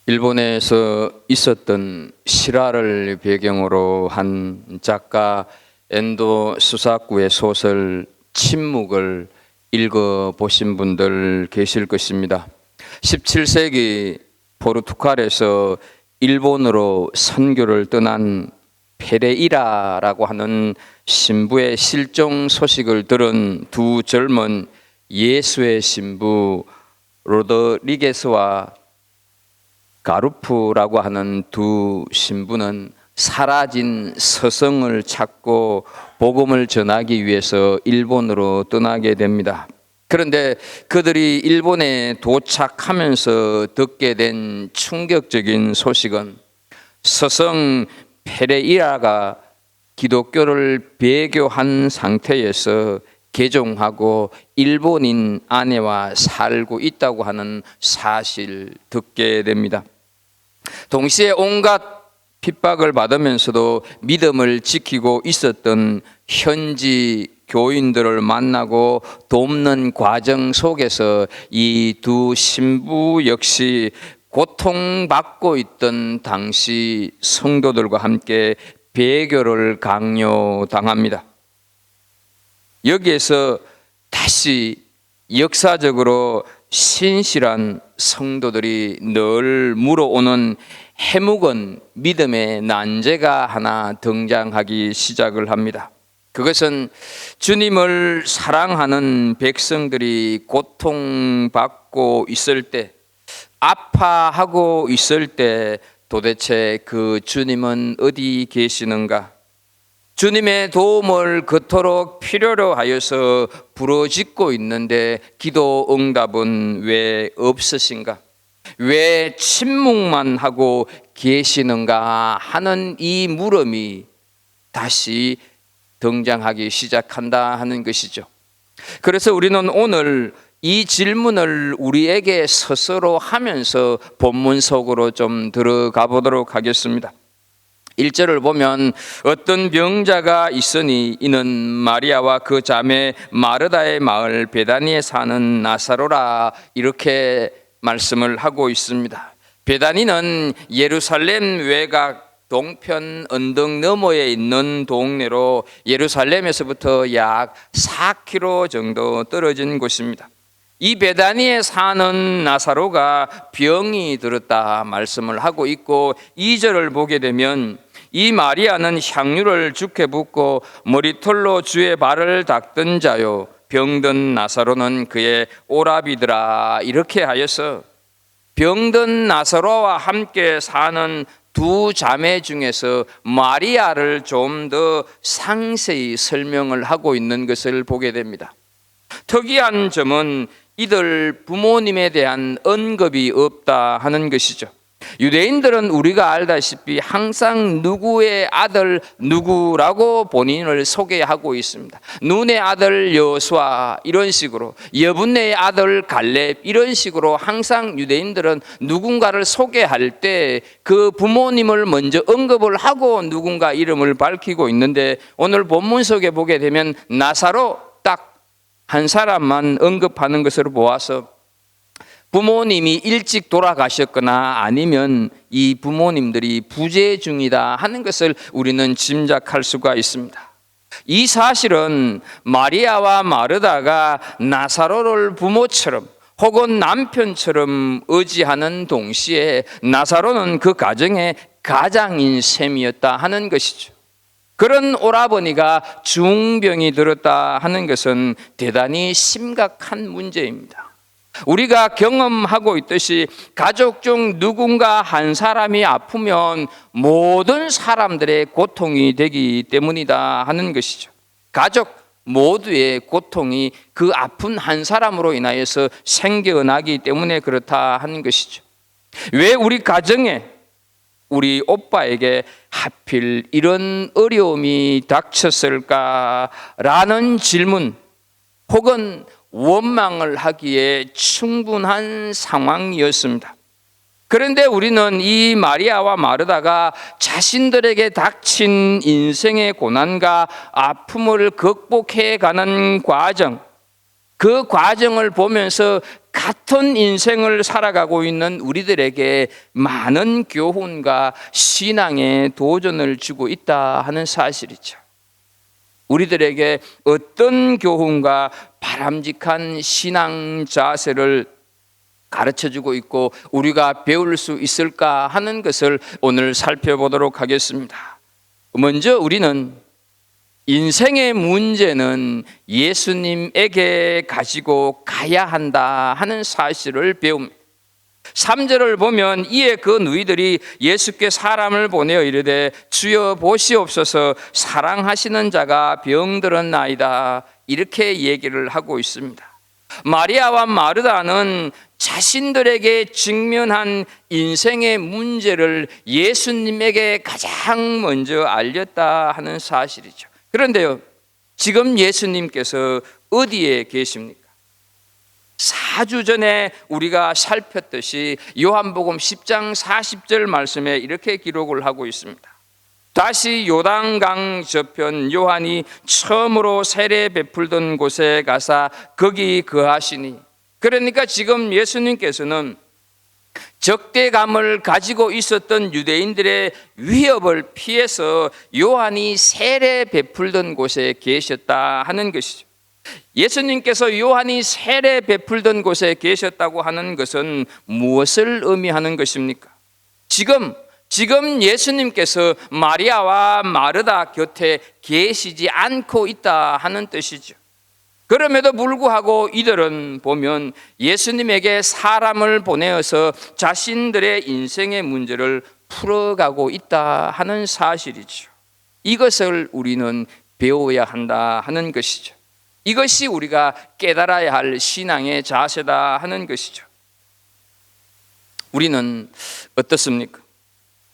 일본에서 있었던 실화를 배경으로 한 작가 엔도 수사쿠의 소설 침묵을 읽어보신 분들 계실 것입니다. 17세기 포르투갈에서 일본으로 선교를 떠난 페레이라라고 하는 신부의 실종 소식을 들은 두 젊은 예수의 신부 로드리게스와 가루프라고 하는 두 신부는 사라진 서성을 찾고 복음을 전하기 위해서 일본으로 떠나게 됩니다. 그런데 그들이 일본에 도착하면서 듣게 된 충격적인 소식은 서성 페레이라가 기독교를 배교한 상태에서 개종하고 일본인 아내와 살고 있다고 하는 사실을 듣게 됩니다. 동시에 온갖 핍박을 받으면서도 믿음을 지키고 있었던 현지 교인들을 만나고 돕는 과정 속에서 이 두 신부 역시 고통받고 있던 당시 성도들과 함께 배교를 강요당합니다. 여기에서 다시 역사적으로 신실한 성도들이 늘 물어오는 해묵은 믿음의 난제가 하나 등장하기 시작을 합니다. 그것은 주님을 사랑하는 백성들이 고통받고 있을 때, 아파하고 있을 때 도대체 그 주님은 어디 계시는가? 주님의 도움을 그토록 필요로 하여서 부르짖고 있는데 기도 응답은 왜 없으신가? 왜 침묵만 하고 계시는가 하는 이 물음이 다시 등장하기 시작한다 하는 것이죠. 그래서 우리는 오늘 이 질문을 우리에게 스스로 하면서 본문 속으로 좀 들어가 보도록 하겠습니다. 1절을 보면 어떤 병자가 있으니 이는 마리아와 그 자매 마르다의 마을 베다니에 사는 나사로라, 이렇게 말씀을 하고 있습니다. 베다니는 예루살렘 외곽 동편 언덕 너머에 있는 동네로 예루살렘에서부터 약 4km 정도 떨어진 곳입니다. 이 베다니에 사는 나사로가 병이 들었다 말씀을 하고 있고, 2절을 보게 되면 이 마리아는 향유를 죽게 붓고 머리털로 주의 발을 닦던 자요, 병든 나사로는 그의 오라비더라, 이렇게 하여서 병든 나사로와 함께 사는 두 자매 중에서 마리아를 좀 더 상세히 설명을 하고 있는 것을 보게 됩니다. 특이한 점은 이들 부모님에 대한 언급이 없다 하는 것이죠. 유대인들은 우리가 알다시피 항상 누구의 아들 누구라고 본인을 소개하고 있습니다. 눈의 아들 여호수아, 이런 식으로, 여분네의 아들 갈렙, 이런 식으로 항상 유대인들은 누군가를 소개할 때 그 부모님을 먼저 언급을 하고 누군가 이름을 밝히고 있는데, 오늘 본문 속에 보게 되면 나사로 딱 한 사람만 언급하는 것으로 보아서 부모님이 일찍 돌아가셨거나 아니면 이 부모님들이 부재 중이다 하는 것을 우리는 짐작할 수가 있습니다. 이 사실은 마리아와 마르다가 나사로를 부모처럼 혹은 남편처럼 의지하는 동시에 나사로는 그 가정의 가장인 셈이었다 하는 것이죠. 그런 오라버니가 중병이 들었다 하는 것은 대단히 심각한 문제입니다. 우리가 경험하고 있듯이 가족 중 누군가 한 사람이 아프면 모든 사람들의 고통이 되기 때문이다 하는 것이죠. 가족 모두의 고통이 그 아픈 한 사람으로 인하여서 생겨나기 때문에 그렇다 하는 것이죠. 왜 우리 가정에, 우리 오빠에게 하필 이런 어려움이 닥쳤을까라는 질문 혹은 원망을 하기에 충분한 상황이었습니다. 그런데 우리는 이 마리아와 마르다가 자신들에게 닥친 인생의 고난과 아픔을 극복해 가는 과정, 그 과정을 보면서 같은 인생을 살아가고 있는 우리들에게 많은 교훈과 신앙의 도전을 주고 있다 하는 사실이죠. 우리들에게 어떤 교훈과 바람직한 신앙 자세를 가르쳐주고 있고 우리가 배울 수 있을까 하는 것을 오늘 살펴보도록 하겠습니다. 먼저 우리는 인생의 문제는 예수님에게 가지고 가야 한다 하는 사실을 배웁니다. 3절을 보면 이에 그 누이들이 예수께 사람을 보내어 이르되 주여 보시옵소서 사랑하시는 자가 병들었나이다 이렇게 얘기를 하고 있습니다. 마리아와 마르다는 자신들에게 직면한 인생의 문제를 예수님에게 가장 먼저 알렸다 하는 사실이죠. 그런데요, 지금 예수님께서 어디에 계십니까? 4주 전에 우리가 살폈듯이 요한복음 10장 40절 말씀에 이렇게 기록을 하고 있습니다. 다시 요단강 저편 요한이 처음으로 세례 베풀던 곳에 가사 거기 거하시니, 그러니까 지금 예수님께서는 적대감을 가지고 있었던 유대인들의 위협을 피해서 요한이 세례 베풀던 곳에 계셨다 하는 것이죠. 예수님께서 요한이 세례 베풀던 곳에 계셨다고 하는 것은 무엇을 의미하는 것입니까? 지금 예수님께서 마리아와 마르다 곁에 계시지 않고 있다 하는 뜻이죠. 그럼에도 불구하고 이들은 보면 예수님에게 사람을 보내어서 자신들의 인생의 문제를 풀어가고 있다 하는 사실이죠. 이것을 우리는 배워야 한다 하는 것이죠. 이것이 우리가 깨달아야 할 신앙의 자세다 하는 것이죠. 우리는 어떻습니까?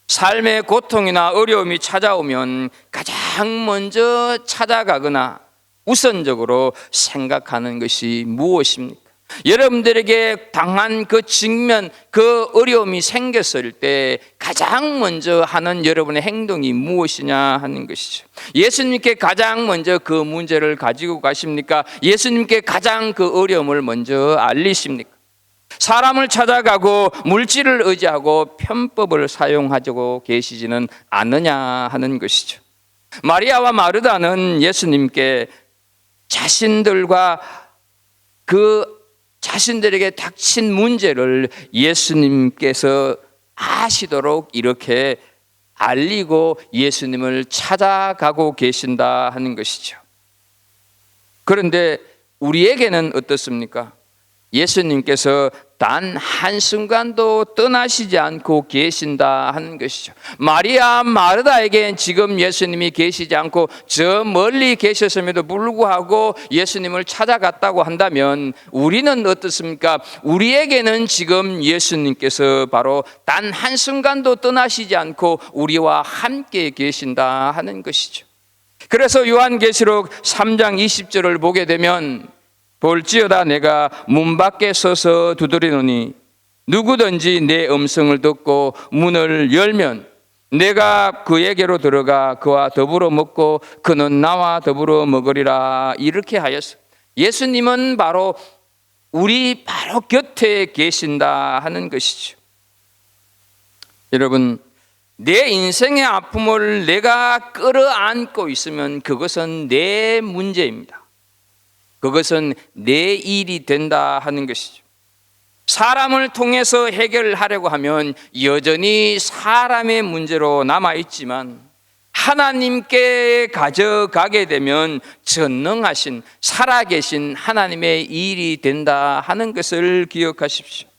삶의 고통이나 어려움이 찾아오면 가장 먼저 찾아가거나 우선적으로 생각하는 것이 무엇입니까? 여러분들에게 당한 그 직면, 그 어려움이 생겼을 때 가장 먼저 하는 여러분의 행동이 무엇이냐 하는 것이죠. 예수님께 가장 먼저 그 문제를 가지고 가십니까? 예수님께 가장 그 어려움을 먼저 알리십니까? 사람을 찾아가고 물질을 의지하고 편법을 사용하고 계시지는 않느냐 하는 것이죠. 마리아와 마르다는 예수님께 자신들에게 닥친 문제를 예수님께서 아시도록 이렇게 알리고 예수님을 찾아가고 계신다 하는 것이죠. 그런데 우리에게는 어떻습니까? 예수님께서 단 한순간도 떠나시지 않고 계신다 하는 것이죠. 마리아 마르다에겐 지금 예수님이 계시지 않고 저 멀리 계셨음에도 불구하고 예수님을 찾아갔다고 한다면 우리는 어떻습니까? 우리에게는 지금 예수님께서 바로 단 한순간도 떠나시지 않고 우리와 함께 계신다 하는 것이죠. 그래서 요한계시록 3장 20절을 보게 되면 볼지어다 내가 문 밖에 서서 두드리노니 누구든지 내 음성을 듣고 문을 열면 내가 그에게로 들어가 그와 더불어 먹고 그는 나와 더불어 먹으리라 이렇게 하였어. 예수님은 바로 우리 바로 곁에 계신다 하는 것이죠. 여러분, 내 인생의 아픔을 내가 끌어안고 있으면 그것은 내 문제입니다. 그것은 내 일이 된다 하는 것이죠. 사람을 통해서 해결하려고 하면 여전히 사람의 문제로 남아있지만 하나님께 가져가게 되면 전능하신 살아계신 하나님의 일이 된다 하는 것을 기억하십시오.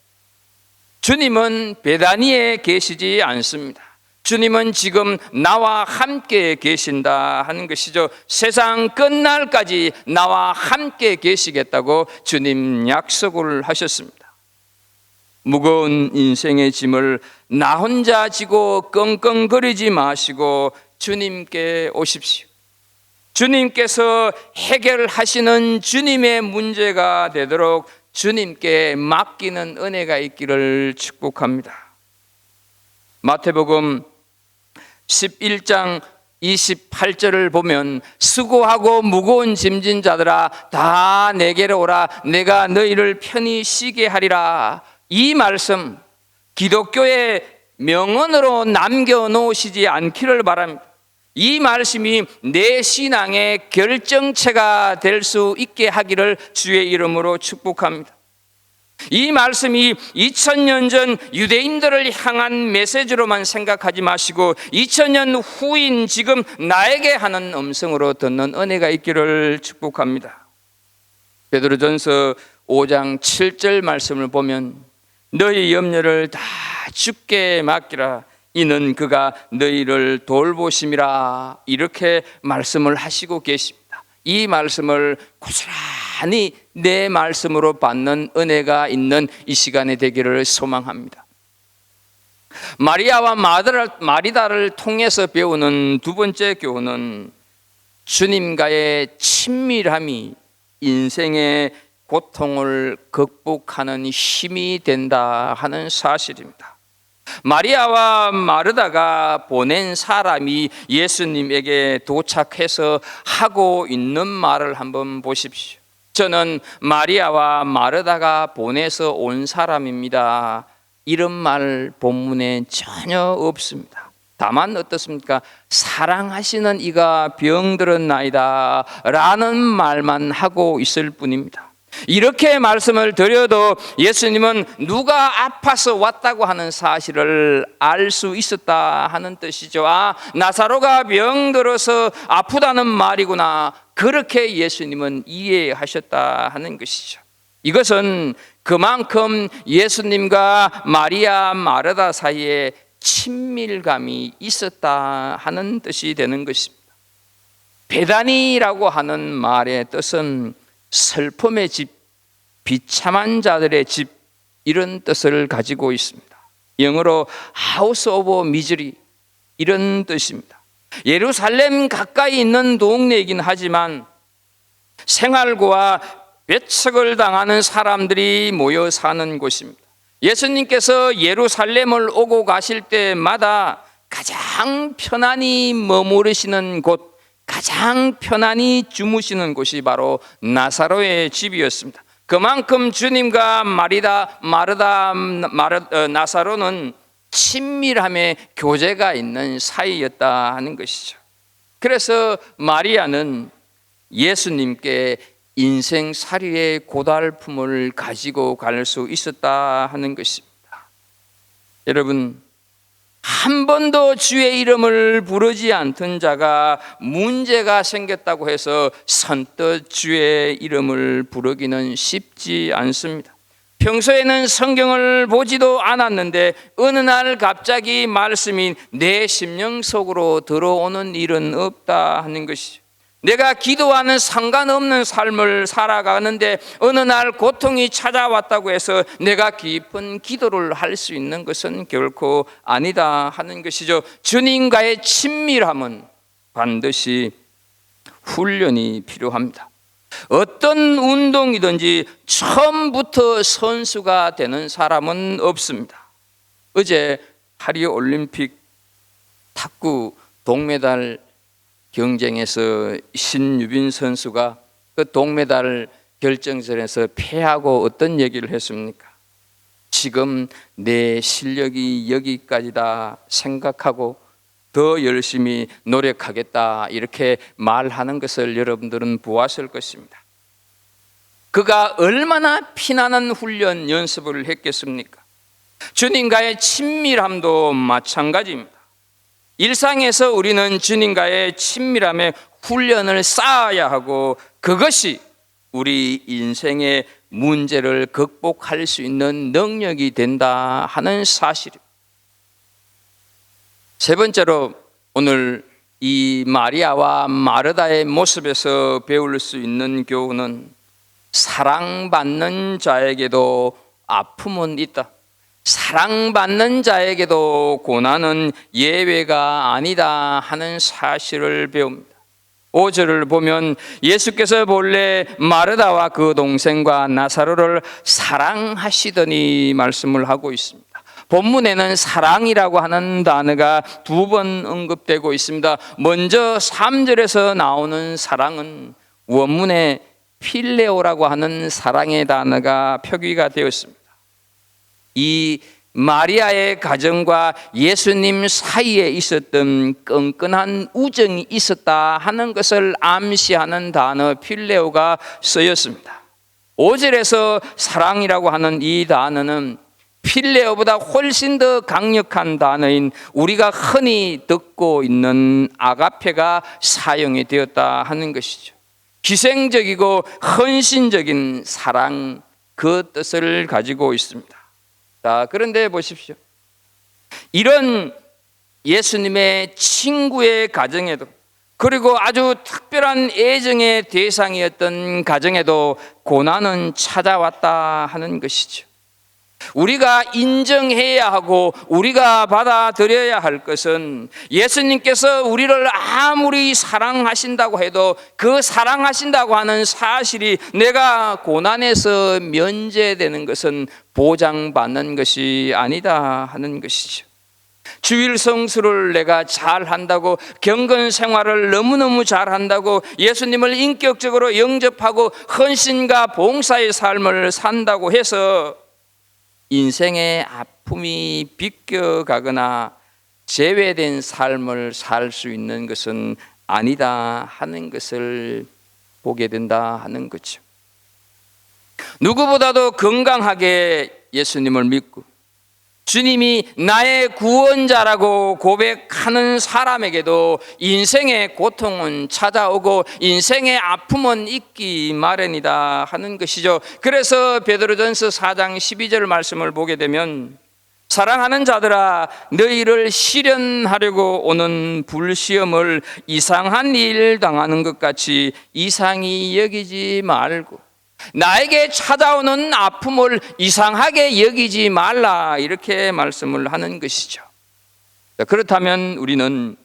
주님은 베다니에 계시지 않습니다. 주님은 지금 나와 함께 계신다 하는 것이죠. 세상 끝날까지 나와 함께 계시겠다고 주님 약속을 하셨습니다. 무거운 인생의 짐을 나 혼자 지고 끙끙거리지 마시고 주님께 오십시오. 주님께서 해결하시는 주님의 문제가 되도록 주님께 맡기는 은혜가 있기를 축복합니다. 마태복음 11장 28절을 보면 수고하고 무거운 짐진 자들아 다 내게로 오라 내가 너희를 편히 쉬게 하리라. 이 말씀 기독교의 명언으로 남겨놓으시지 않기를 바랍니다. 이 말씀이 내 신앙의 결정체가 될 수 있게 하기를 주의 이름으로 축복합니다. 이 말씀이 2000년 전 유대인들을 향한 메시지로만 생각하지 마시고 2000년 후인 지금 나에게 하는 음성으로 듣는 은혜가 있기를 축복합니다. 베드로전서 5장 7절 말씀을 보면 너희 염려를 다 주께 맡기라 이는 그가 너희를 돌보심이라 이렇게 말씀을 하시고 계십니다. 이 말씀을 고스란히 내 말씀으로 받는 은혜가 있는 이 시간이 되기를 소망합니다. 마리아와 마리다를 통해서 배우는 두 번째 교훈은 주님과의 친밀함이 인생의 고통을 극복하는 힘이 된다 하는 사실입니다. 마리아와 마르다가 보낸 사람이 예수님에게 도착해서 하고 있는 말을 한번 보십시오. 저는 마리아와 마르다가 보내서 온 사람입니다. 이런 말 본문에 전혀 없습니다. 다만 어떻습니까? 사랑하시는 이가 병들었나이다 라는 말만 하고 있을 뿐입니다. 이렇게 말씀을 드려도 예수님은 누가 아파서 왔다고 하는 사실을 알 수 있었다 하는 뜻이죠. 아, 나사로가 병들어서 아프다는 말이구나. 그렇게 예수님은 이해하셨다 하는 것이죠. 이것은 그만큼 예수님과 마리아 마르다 사이에 친밀감이 있었다 하는 뜻이 되는 것입니다. 베다니라고 하는 말의 뜻은 슬픔의 집, 비참한 자들의 집 이런 뜻을 가지고 있습니다. 영어로 House of Misery 이런 뜻입니다. 예루살렘 가까이 있는 동네이긴 하지만 생활고와 배척을 당하는 사람들이 모여 사는 곳입니다. 예수님께서 예루살렘을 오고 가실 때마다 가장 편안히 머무르시는 곳, 가장 편안히 주무시는 곳이 바로 나사로의 집이었습니다. 그만큼 주님과 나사로는 친밀함의 교제가 있는 사이였다 하는 것이죠. 그래서 마리아는 예수님께 인생살이의 고달픔을 가지고 갈 수 있었다 하는 것입니다. 여러분, 한 번도 주의 이름을 부르지 않던 자가 문제가 생겼다고 해서 선뜻 주의 이름을 부르기는 쉽지 않습니다. 평소에는 성경을 보지도 않았는데 어느 날 갑자기 말씀이 내 심령 속으로 들어오는 일은 없다 하는 것이죠. 내가 기도와는 상관없는 삶을 살아가는데 어느 날 고통이 찾아왔다고 해서 내가 깊은 기도를 할 수 있는 것은 결코 아니다 하는 것이죠. 주님과의 친밀함은 반드시 훈련이 필요합니다. 어떤 운동이든지 처음부터 선수가 되는 사람은 없습니다. 어제 파리올림픽 탁구 동메달 경쟁에서 신유빈 선수가 그 동메달 결정전에서 패하고 어떤 얘기를 했습니까? 지금 내 실력이 여기까지다 생각하고 더 열심히 노력하겠다 이렇게 말하는 것을 여러분들은 보았을 것입니다. 그가 얼마나 피나는 훈련 연습을 했겠습니까? 주님과의 친밀함도 마찬가지입니다. 일상에서 우리는 주님과의 친밀함의 훈련을 쌓아야 하고 그것이 우리 인생의 문제를 극복할 수 있는 능력이 된다 하는 사실입니다. 세 번째로 오늘 이 마리아와 마르다의 모습에서 배울 수 있는 교훈은 사랑받는 자에게도 아픔은 있다. 사랑받는 자에게도 고난은 예외가 아니다 하는 사실을 배웁니다. 5절을 보면 예수께서 본래 마르다와 그 동생과 나사로를 사랑하시더니 말씀을 하고 있습니다. 본문에는 사랑이라고 하는 단어가 2번 언급되고 있습니다. 먼저 3절에서 나오는 사랑은 원문에 필레오라고 하는 사랑의 단어가 표기가 되었습니다. 이 마리아의 가정과 예수님 사이에 있었던 끈끈한 우정이 있었다 하는 것을 암시하는 단어 필레오가 쓰였습니다. 5절에서 사랑이라고 하는 이 단어는 필레오보다 훨씬 더 강력한 단어인 우리가 흔히 듣고 있는 아가페가 사용이 되었다 하는 것이죠. 희생적이고 헌신적인 사랑, 그 뜻을 가지고 있습니다. 자, 그런데 보십시오. 이런 예수님의 친구의 가정에도, 그리고 아주 특별한 애정의 대상이었던 가정에도 고난은 찾아왔다 하는 것이죠. 우리가 인정해야 하고 우리가 받아들여야 할 것은 예수님께서 우리를 아무리 사랑하신다고 해도 그 사랑하신다고 하는 사실이 내가 고난에서 면제되는 것은 보장받는 것이 아니다 하는 것이죠. 주일 성수를 내가 잘한다고, 경건 생활을 너무너무 잘한다고, 예수님을 인격적으로 영접하고 헌신과 봉사의 삶을 산다고 해서 인생의 아픔이 비껴가거나 제외된 삶을 살 수 있는 것은 아니다 하는 것을 보게 된다 하는 거죠. 누구보다도 건강하게 예수님을 믿고 주님이 나의 구원자라고 고백하는 사람에게도 인생의 고통은 찾아오고 인생의 아픔은 있기 마련이다 하는 것이죠. 그래서 베드로전서 4장 12절 말씀을 보게 되면 사랑하는 자들아, 너희를 시련하려고 오는 불시험을 이상한 일 당하는 것 같이 이상히 여기지 말고 나에게 찾아오는 아픔을 이상하게 여기지 말라, 이렇게 말씀을 하는 것이죠. 그렇다면 우리는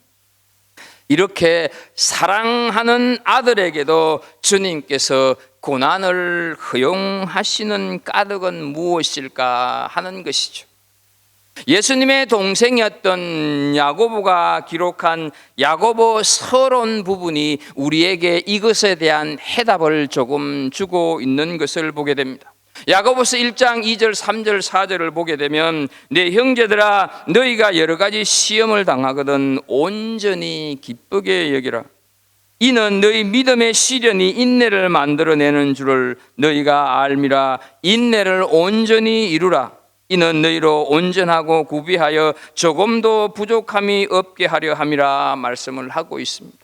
이렇게 사랑하는 아들에게도 주님께서 고난을 허용하시는 까닭은 무엇일까 하는 것이죠. 예수님의 동생이었던 야고보가 기록한 야고보 서론 부분이 우리에게 이것에 대한 해답을 조금 주고 있는 것을 보게 됩니다. 야고보서 1장 2절 3절 4절을 보게 되면 내 형제들아, 너희가 여러 가지 시험을 당하거든 온전히 기쁘게 여기라. 이는 너희 믿음의 시련이 인내를 만들어내는 줄을 너희가 알미라. 인내를 온전히 이루라. 이는 너희로 온전하고 구비하여 조금도 부족함이 없게 하려 함이라 말씀을 하고 있습니다.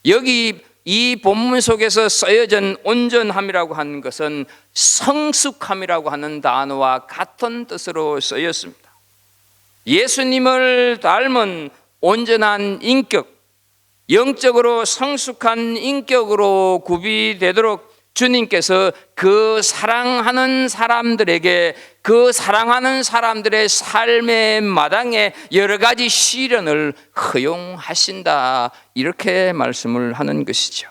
여기 이 본문 속에서 쓰여진 온전함이라고 하는 것은 성숙함이라고 하는 단어와 같은 뜻으로 쓰였습니다. 예수님을 닮은 온전한 인격, 영적으로 성숙한 인격으로 구비되도록 주님께서 그 사랑하는 사람들에게, 그 사랑하는 사람들의 삶의 마당에 여러 가지 시련을 허용하신다, 이렇게 말씀을 하는 것이죠.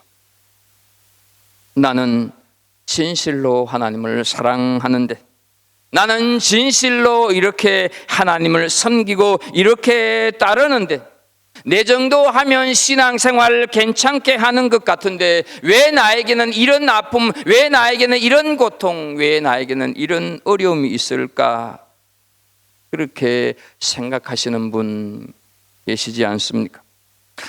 나는 진실로 하나님을 사랑하는데, 나는 진실로 이렇게 하나님을 섬기고 이렇게 따르는데, 내 정도 하면 신앙생활 괜찮게 하는 것 같은데 왜 나에게는 이런 아픔, 왜 나에게는 이런 고통, 왜 나에게는 이런 어려움이 있을까? 그렇게 생각하시는 분 계시지 않습니까?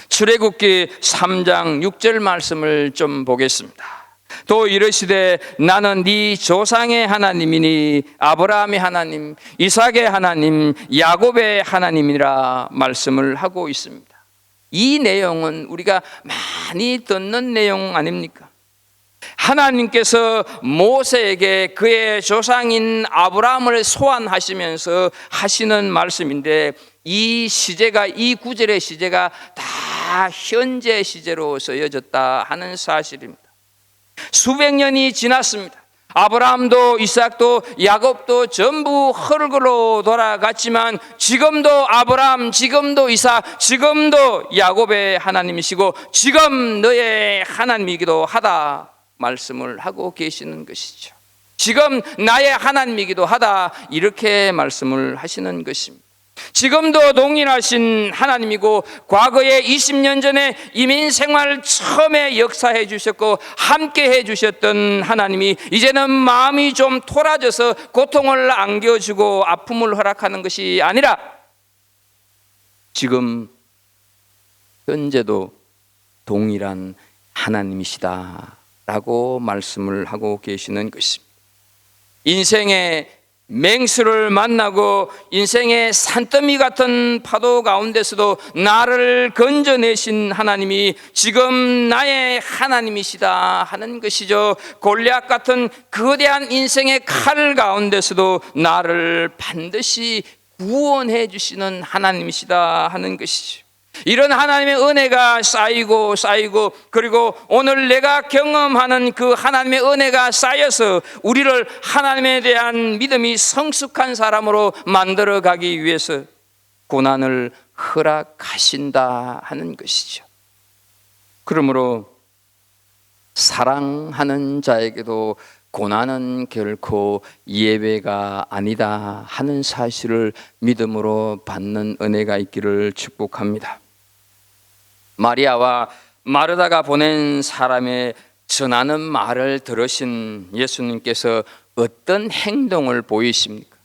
출애굽기 3장 6절 말씀을 좀 보겠습니다. 또 이르시되 나는 네 조상의 하나님이니 아브라함의 하나님, 이삭의 하나님, 야곱의 하나님이라 말씀을 하고 있습니다. 이 내용은 우리가 많이 듣는 내용 아닙니까? 하나님께서 모세에게 그의 조상인 아브라함을 소환하시면서 하시는 말씀인데, 이 시제가, 이 구절의 시제가 다 현재 시제로 쓰여졌다 하는 사실입니다. 수백 년이 지났습니다. 아브라함도 이삭도 야곱도 전부 흙으로 돌아갔지만 지금도 아브라함, 지금도 이삭, 지금도 야곱의 하나님이시고 지금 너의 하나님이기도 하다 말씀을 하고 계시는 것이죠. 지금 나의 하나님이기도 하다, 이렇게 말씀을 하시는 것입니다. 지금도 동일하신 하나님이고, 과거에 20년 전에 이민 생활 처음에 역사해 주셨고 함께 해 주셨던 하나님이 이제는 마음이 좀 토라져서 고통을 안겨주고 아픔을 허락하는 것이 아니라 지금 현재도 동일한 하나님이시다 라고 말씀을 하고 계시는 것입니다. 인생의 맹수를 만나고 인생의 산더미 같은 파도 가운데서도 나를 건져내신 하나님이 지금 나의 하나님이시다 하는 것이죠. 골리앗 같은 거대한 인생의 칼 가운데서도 나를 반드시 구원해 주시는 하나님이시다 하는 것이죠. 이런 하나님의 은혜가 쌓이고 쌓이고, 그리고 오늘 내가 경험하는 그 하나님의 은혜가 쌓여서 우리를 하나님에 대한 믿음이 성숙한 사람으로 만들어 가기 위해서 고난을 허락하신다 하는 것이죠. 그러므로 사랑하는 자에게도 고난은 결코 예외가 아니다 하는 사실을 믿음으로 받는 은혜가 있기를 축복합니다. 마리아와 마르다가 보낸 사람의 전하는 말을 들으신 예수님께서 어떤 행동을 보이십니까?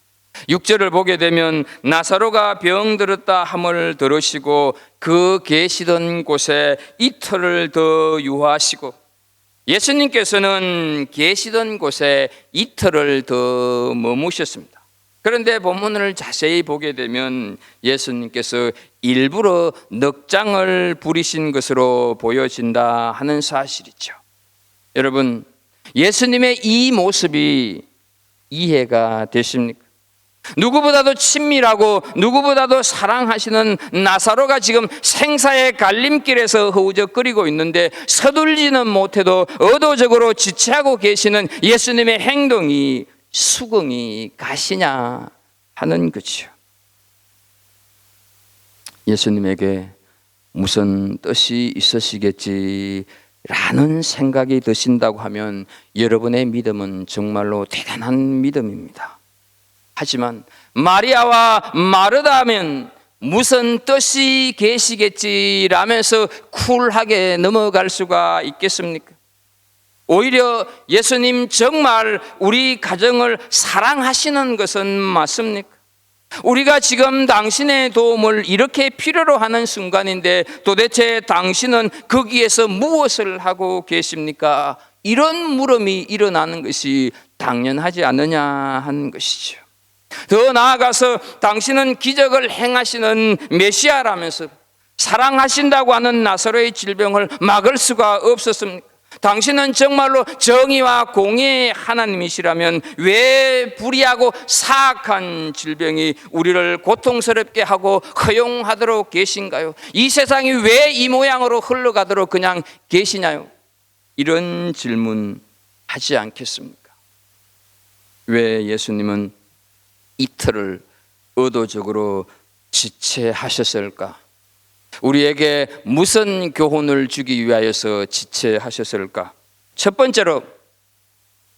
6절을 보게 되면 나사로가 병들었다 함을 들으시고 그 계시던 곳에 이틀을 더 유하시고, 예수님께서는 계시던 곳에 이틀을 더 머무셨습니다. 그런데 본문을 자세히 보게 되면 예수님께서 일부러 넉장을 부리신 것으로 보여진다 하는 사실이죠. 여러분, 예수님의 이 모습이 이해가 되십니까? 누구보다도 친밀하고 누구보다도 사랑하시는 나사로가 지금 생사의 갈림길에서 허우적거리고 있는데 서둘지는 못해도 의도적으로 지체하고 계시는 예수님의 행동이 수긍이 가시냐 하는 거죠. 예수님에게 무슨 뜻이 있으시겠지라는 생각이 드신다고 하면 여러분의 믿음은 정말로 대단한 믿음입니다. 하지만 마리아와 마르다면 무슨 뜻이 계시겠지라면서 쿨하게 넘어갈 수가 있겠습니까? 오히려 예수님 정말 우리 가정을 사랑하시는 것은 맞습니까? 우리가 지금 당신의 도움을 이렇게 필요로 하는 순간인데 도대체 당신은 거기에서 무엇을 하고 계십니까? 이런 물음이 일어나는 것이 당연하지 않느냐 하는 것이죠. 더 나아가서 당신은 기적을 행하시는 메시아라면서 사랑하신다고 하는 나사로의 질병을 막을 수가 없었습니까? 당신은 정말로 정의와 공의의 하나님이시라면 왜 불의하고 사악한 질병이 우리를 고통스럽게 하고 허용하도록 계신가요? 이 세상이 왜 이 모양으로 흘러가도록 그냥 계시냐요? 이런 질문 하지 않겠습니까? 왜 예수님은 이틀을 의도적으로 지체하셨을까? 우리에게 무슨 교훈을 주기 위하여서 지체하셨을까? 첫 번째로,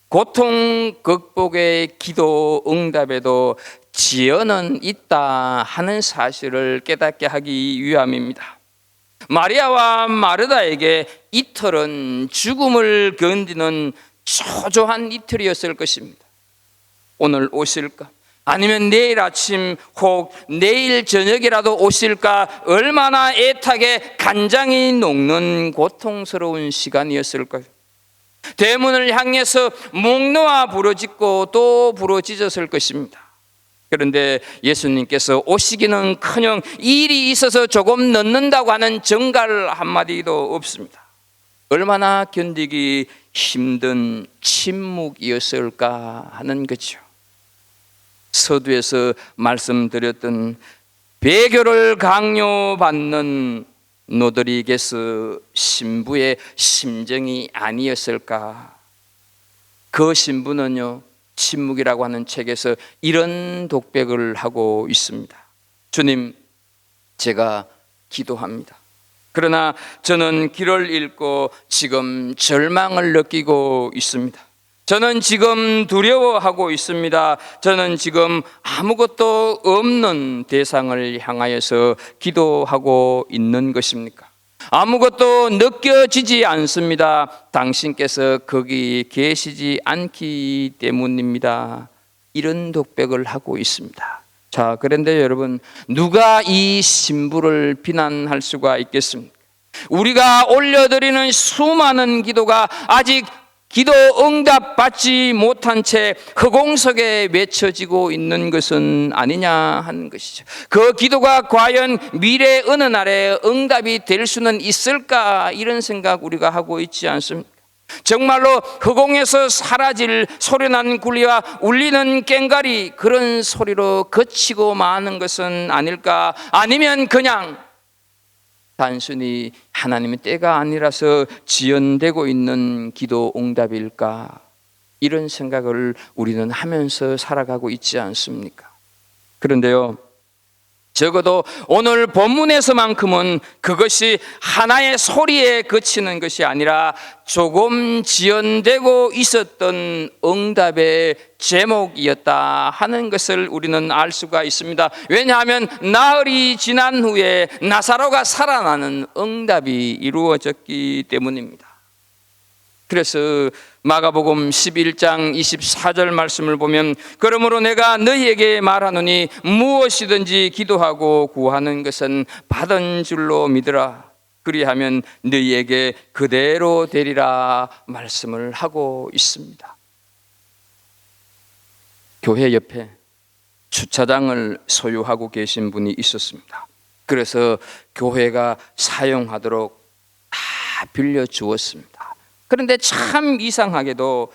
고통 극복의 기도 응답에도 지연은 있다 하는 사실을 깨닫게 하기 위함입니다. 마리아와 마르다에게 이틀은 죽음을 견디는 초조한 이틀이었을 것입니다. 오늘 오실까? 아니면 내일 아침 혹 내일 저녁이라도 오실까? 얼마나 애타게 간장이 녹는 고통스러운 시간이었을까요? 대문을 향해서 목 놓아 부러짓고 또 부러지셨을 것입니다. 그런데 예수님께서 오시기는커녕 일이 있어서 조금 늦는다고 하는 정갈 한마디도 없습니다. 얼마나 견디기 힘든 침묵이었을까 하는 거죠. 서두에서 말씀드렸던 배교를 강요받는 노드리게스 신부의 심정이 아니었을까. 그 신부는요, 침묵이라고 하는 책에서 이런 독백을 하고 있습니다. 주님, 제가 기도합니다. 그러나 저는 길을 잃고 지금 절망을 느끼고 있습니다. 저는 지금 두려워하고 있습니다. 저는 지금 아무것도 없는 대상을 향하여서 기도하고 있는 것입니까? 아무것도 느껴지지 않습니다. 당신께서 거기 계시지 않기 때문입니다. 이런 독백을 하고 있습니다. 자, 그런데 여러분, 누가 이 신부를 비난할 수가 있겠습니까? 우리가 올려드리는 수많은 기도가 아직 기도 응답 받지 못한 채 허공석에 외쳐지고 있는 것은 아니냐 하는 것이죠. 그 기도가 과연 미래 어느 날에 응답이 될 수는 있을까, 이런 생각 우리가 하고 있지 않습니까? 정말로 허공에서 사라질 소리난 굴리와 울리는 꽹과리, 그런 소리로 그치고 마는 것은 아닐까? 아니면 그냥 단순히 하나님의 때가 아니라서 지연되고 있는 기도 응답일까? 이런 생각을 우리는 하면서 살아가고 있지 않습니까? 그런데요, 적어도 오늘 본문에서만큼은 그것이 하나의 소리에 그치는 것이 아니라 조금 지연되고 있었던 응답의 제목이었다 하는 것을 우리는 알 수가 있습니다. 왜냐하면 나흘이 지난 후에 나사로가 살아나는 응답이 이루어졌기 때문입니다. 그래서 마가복음 11장 24절 말씀을 보면, 그러므로 내가 너희에게 말하노니 무엇이든지 기도하고 구하는 것은 받은 줄로 믿으라. 그리하면 너희에게 그대로 되리라 말씀을 하고 있습니다. 교회 옆에 주차장을 소유하고 계신 분이 있었습니다. 그래서 교회가 사용하도록 다 빌려주었습니다. 그런데 참 이상하게도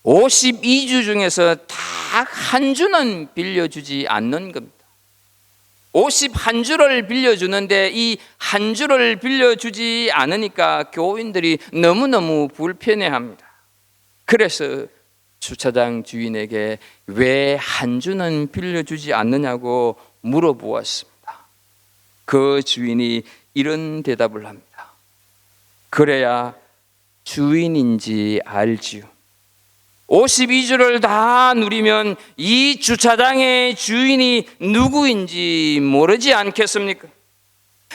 52주 중에서 딱 한 주는 빌려주지 않는 겁니다. 51주를 빌려주는데 이 한 주를 빌려주지 않으니까 교인들이 너무너무 불편해합니다. 그래서 주차장 주인에게 왜 한 주는 빌려주지 않느냐고 물어보았습니다. 그 주인이 이런 대답을 합니다. 그래야 주인인지 알지요. 52주를 다 누리면 이 주차장의 주인이 누구인지 모르지 않겠습니까?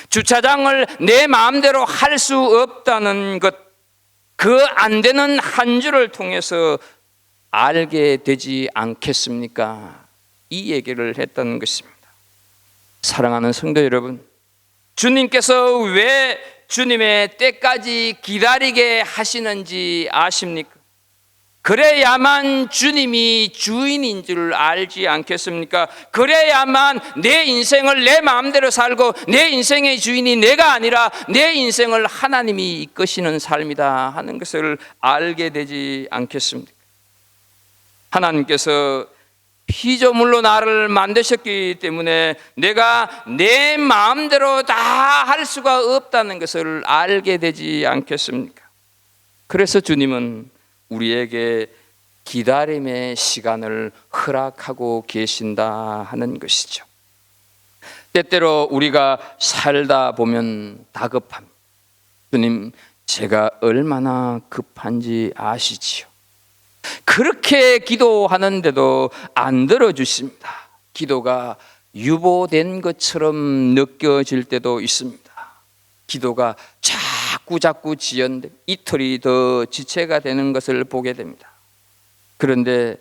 주차장을 내 마음대로 할 수 없다는 것, 그 안 되는 한 주를 통해서 알게 되지 않겠습니까? 이 얘기를 했다는 것입니다. 사랑하는 성도 여러분, 주님께서 왜 주님의 때까지 기다리게 하시는지 아십니까? 그래야만 주님이 주인인 줄 알지 않겠습니까? 그래야만 내 인생을 내 마음대로 살고 내 인생의 주인이 내가 아니라 내 인생을 하나님이 이끄시는 삶이다 하는 것을 알게 되지 않겠습니까? 하나님께서 피조물로 나를 만드셨기 때문에 내가 내 마음대로 다 할 수가 없다는 것을 알게 되지 않겠습니까? 그래서 주님은 우리에게 기다림의 시간을 허락하고 계신다 하는 것이죠. 때때로 우리가 살다 보면 다급합니다. 주님, 제가 얼마나 급한지 아시지요? 그렇게 기도하는데도 안 들어주십니다. 기도가 유보된 것처럼 느껴질 때도 있습니다. 기도가 자꾸 지연돼 이틀이 더 지체가 되는 것을 보게 됩니다. 그런데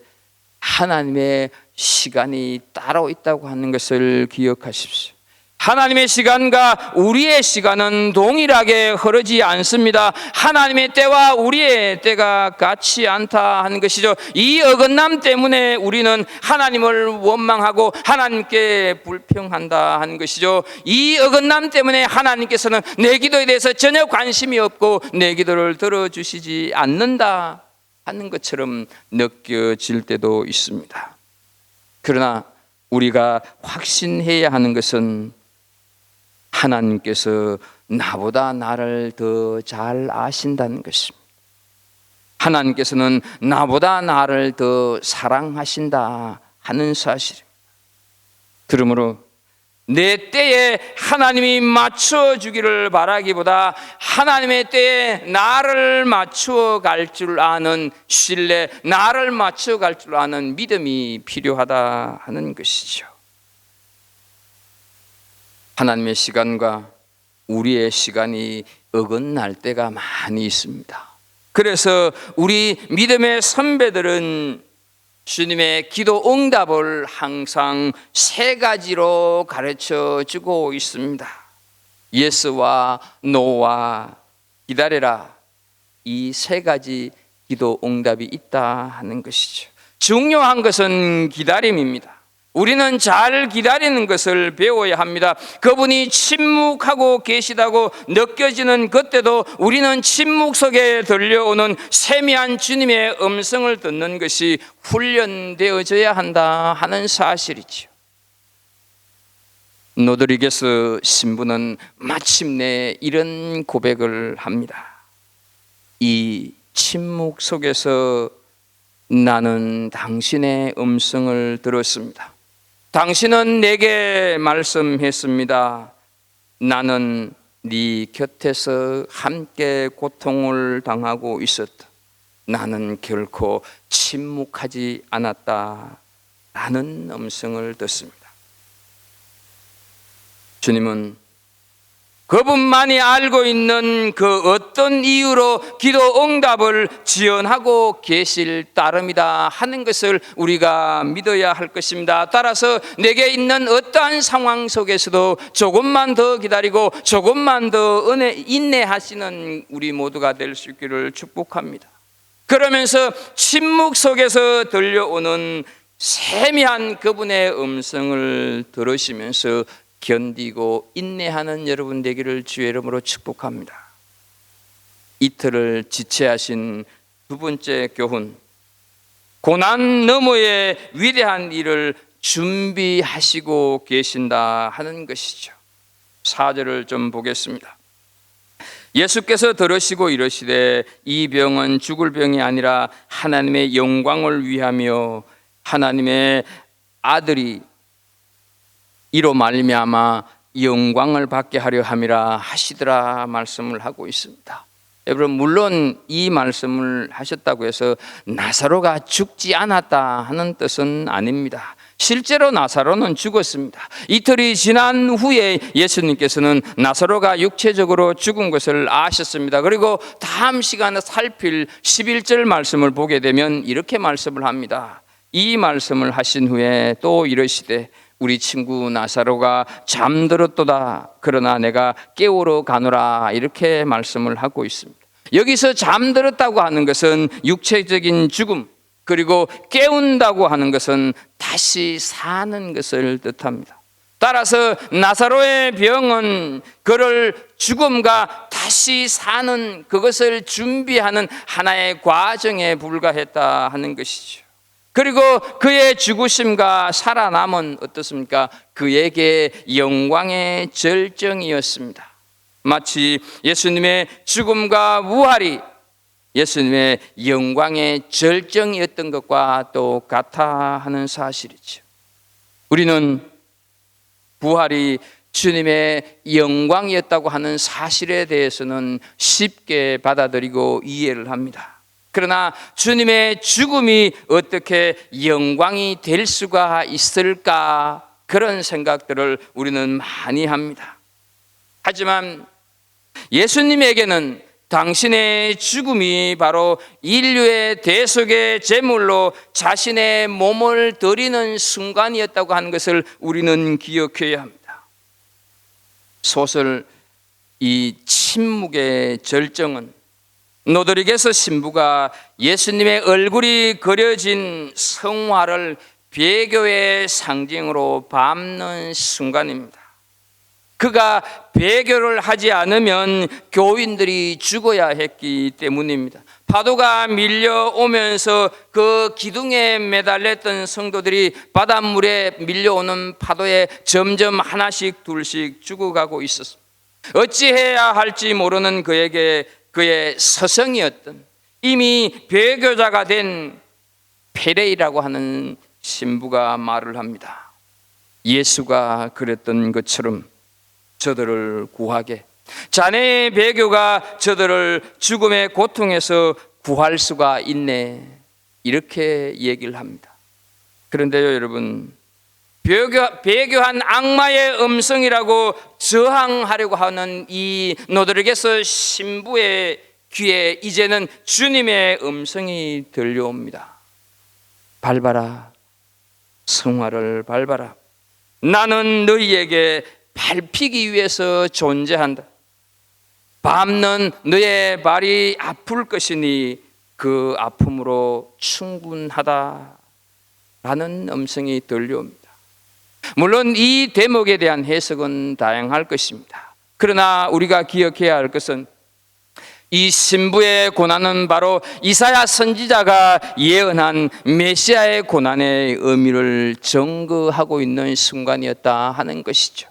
하나님의 시간이 따로 있다고 하는 것을 기억하십시오. 하나님의 시간과 우리의 시간은 동일하게 흐르지 않습니다. 하나님의 때와 우리의 때가 같지 않다 하는 것이죠. 이 어긋남 때문에 우리는 하나님을 원망하고 하나님께 불평한다 하는 것이죠. 이 어긋남 때문에 하나님께서는 내 기도에 대해서 전혀 관심이 없고 내 기도를 들어주시지 않는다 하는 것처럼 느껴질 때도 있습니다. 그러나 우리가 확신해야 하는 것은 하나님께서 나보다 나를 더 잘 아신다는 것입니다. 하나님께서는 나보다 나를 더 사랑하신다 하는 사실입니다. 그러므로 내 때에 하나님이 맞춰주기를 바라기보다 하나님의 때에 나를 맞추어 갈 줄 아는 신뢰, 나를 맞춰 갈 줄 아는 믿음이 필요하다 하는 것이죠. 하나님의 시간과 우리의 시간이 어긋날 때가 많이 있습니다. 그래서 우리 믿음의 선배들은 주님의 기도 응답을 항상 세 가지로 가르쳐 주고 있습니다. 예스와 노와 기다려라. 이 세 가지 기도 응답이 있다 하는 것이죠. 중요한 것은 기다림입니다. 우리는 잘 기다리는 것을 배워야 합니다. 그분이 침묵하고 계시다고 느껴지는 그때도 우리는 침묵 속에 들려오는 세미한 주님의 음성을 듣는 것이 훈련되어져야 한다 하는 사실이죠. 노드리게스 신부는 마침내 이런 고백을 합니다. 이 침묵 속에서 나는 당신의 음성을 들었습니다. 당신은 내게 말씀했습니다. 나는 네 곁에서 함께 고통을 당하고 있었다. 나는 결코 침묵하지 않았다. 라는 음성을 듣습니다. 주님은 그분만이 알고 있는 그 어떤 이유로 기도 응답을 지연하고 계실 따름이다 하는 것을 우리가 믿어야 할 것입니다. 따라서 내게 있는 어떠한 상황 속에서도 조금만 더 기다리고 조금만 더 인내하시는 우리 모두가 될 수 있기를 축복합니다. 그러면서 침묵 속에서 들려오는 세미한 그분의 음성을 들으시면서 견디고 인내하는 여러분 되기를 주의 이름으로 축복합니다. 이틀을 지체하신 두 번째 교훈, 고난 너머의 위대한 일을 준비하시고 계신다 하는 것이죠. 4절을 좀 보겠습니다. 예수께서 들으시고 이르시되 이 병은 죽을 병이 아니라 하나님의 영광을 위하며 하나님의 아들이 이로 말미암아 영광을 받게 하려 함이라 하시더라 말씀을 하고 있습니다. 여러분, 물론 이 말씀을 하셨다고 해서 나사로가 죽지 않았다 하는 뜻은 아닙니다. 실제로 나사로는 죽었습니다. 이틀이 지난 후에 예수님께서는 나사로가 육체적으로 죽은 것을 아셨습니다. 그리고 다음 시간에 살필 11절 말씀을 보게 되면 이렇게 말씀을 합니다. 이 말씀을 하신 후에 또 이르시되 우리 친구 나사로가 잠들었도다. 그러나 내가 깨우러 가노라. 이렇게 말씀을 하고 있습니다. 여기서 잠들었다고 하는 것은 육체적인 죽음, 그리고 깨운다고 하는 것은 다시 사는 것을 뜻합니다. 따라서 나사로의 병은 그를 죽음과 다시 사는 그것을 준비하는 하나의 과정에 불과했다 하는 것이죠. 그리고 그의 죽으심과 살아남은 어떻습니까? 그에게 영광의 절정이었습니다. 마치 예수님의 죽음과 부활이 예수님의 영광의 절정이었던 것과 똑같아 하는 사실이죠. 우리는 부활이 주님의 영광이었다고 하는 사실에 대해서는 쉽게 받아들이고 이해를 합니다. 그러나 주님의 죽음이 어떻게 영광이 될 수가 있을까? 그런 생각들을 우리는 많이 합니다. 하지만 예수님에게는 당신의 죽음이 바로 인류의 대속의 제물로 자신의 몸을 드리는 순간이었다고 하는 것을 우리는 기억해야 합니다. 소설 이 침묵의 절정은 노드리게스 신부가 예수님의 얼굴이 그려진 성화를 배교의 상징으로 밟는 순간입니다. 그가 배교를 하지 않으면 교인들이 죽어야 했기 때문입니다. 파도가 밀려오면서 그 기둥에 매달렸던 성도들이 바닷물에 밀려오는 파도에 점점 하나씩 둘씩 죽어가고 있었습니다. 어찌해야 할지 모르는 그에게 그의 서성이었던 이미 배교자가 된 페레이라고 하는 신부가 말을 합니다. 예수가 그랬던 것처럼 저들을 구하게, 자네의 배교가 저들을 죽음의 고통에서 구할 수가 있네, 이렇게 얘기를 합니다. 그런데요 여러분, 배교한 악마의 음성이라고 저항하려고 하는 이 노드릭에서 신부의 귀에 이제는 주님의 음성이 들려옵니다. 밟아라, 성화를 밟아라. 나는 너희에게 밟히기 위해서 존재한다. 밟는 너의 발이 아플 것이니 그 아픔으로 충분하다 라는 음성이 들려옵니다. 물론 이 대목에 대한 해석은 다양할 것입니다. 그러나 우리가 기억해야 할 것은 이 신부의 고난은 바로 이사야 선지자가 예언한 메시아의 고난의 의미를 증거하고 있는 순간이었다 하는 것이죠.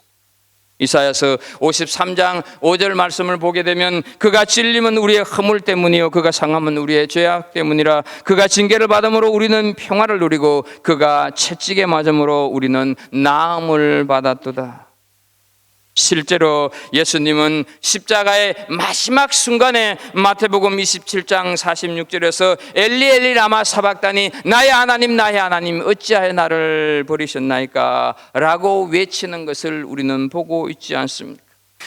이사야서 53장 5절 말씀을 보게 되면 그가 찔림은 우리의 허물 때문이요 그가 상함은 우리의 죄악 때문이라. 그가 징계를 받음으로 우리는 평화를 누리고 그가 채찍에 맞음으로 우리는 나음을 받았도다. 실제로 예수님은 십자가의 마지막 순간에 마태복음 27장 46절에서 엘리 엘리 라마 사박다니 나의 하나님 어찌하여 나를 버리셨나이까 라고 외치는 것을 우리는 보고 있지 않습니까?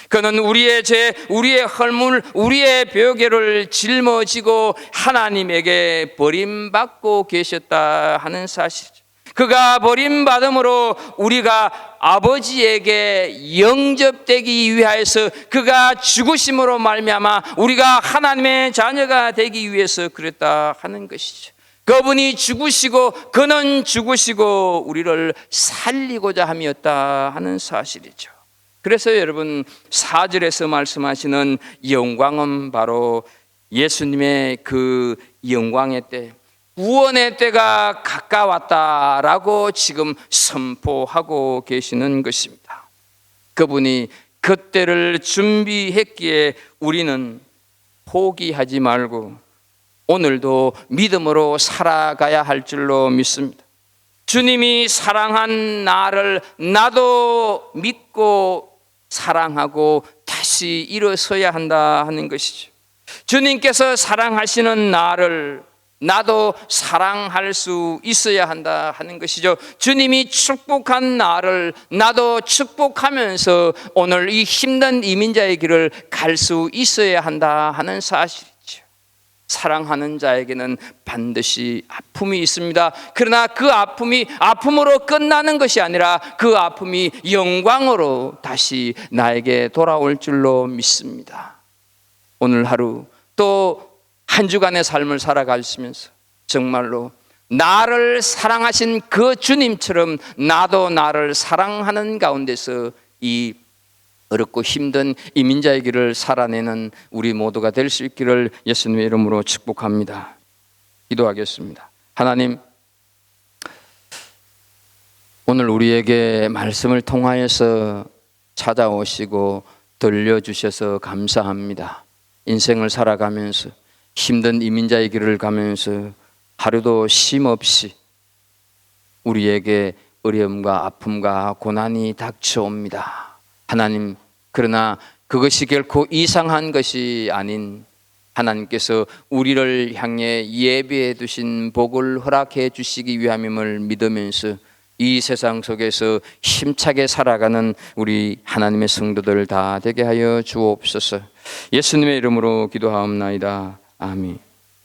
그는 우리의 죄, 우리의 허물, 우리의 벽에를 짊어지고 하나님에게 버림받고 계셨다 하는 사실이죠. 그가 버림받음으로 우리가 아버지에게 영접되기 위하여서, 그가 죽으심으로 말미암아 우리가 하나님의 자녀가 되기 위해서 그랬다 하는 것이죠. 그분이 죽으시고 그는 죽으시고 우리를 살리고자 함이었다 하는 사실이죠. 그래서 여러분 4절에서 말씀하시는 영광은 바로 예수님의 그 영광의 때, 구원의 때가 가까웠다라고 지금 선포하고 계시는 것입니다. 그분이 그 때를 준비했기에 우리는 포기하지 말고 오늘도 믿음으로 살아가야 할 줄로 믿습니다. 주님이 사랑한 나를 나도 믿고 사랑하고 다시 일어서야 한다 하는 것이죠. 주님께서 사랑하시는 나를 나도 사랑할 수 있어야 한다 하는 것이죠. 주님이 축복한 나를 나도 축복하면서 오늘 이 힘든 이민자의 길을 갈 수 있어야 한다 하는 사실이죠. 사랑하는 자에게는 반드시 아픔이 있습니다. 그러나 그 아픔이 아픔으로 끝나는 것이 아니라 그 아픔이 영광으로 다시 나에게 돌아올 줄로 믿습니다. 오늘 하루 또 한 주간의 삶을 살아가시면서 정말로 나를 사랑하신 그 주님처럼 나도 나를 사랑하는 가운데서 이 어렵고 힘든 이민자의 길을 살아내는 우리 모두가 될 수 있기를 예수님의 이름으로 축복합니다. 기도하겠습니다. 하나님, 오늘 우리에게 말씀을 통하여서 찾아오시고 들려주셔서 감사합니다. 인생을 살아가면서 힘든 이민자의 길을 가면서 하루도 쉼없이 우리에게 어려움과 아픔과 고난이 닥쳐옵니다. 하나님, 그러나 그것이 결코 이상한 것이 아닌 하나님께서 우리를 향해 예비해 두신 복을 허락해 주시기 위함임을 믿으면서 이 세상 속에서 힘차게 살아가는 우리 하나님의 성도들 다 되게 하여 주옵소서. 예수님의 이름으로 기도하옵나이다. 아멘.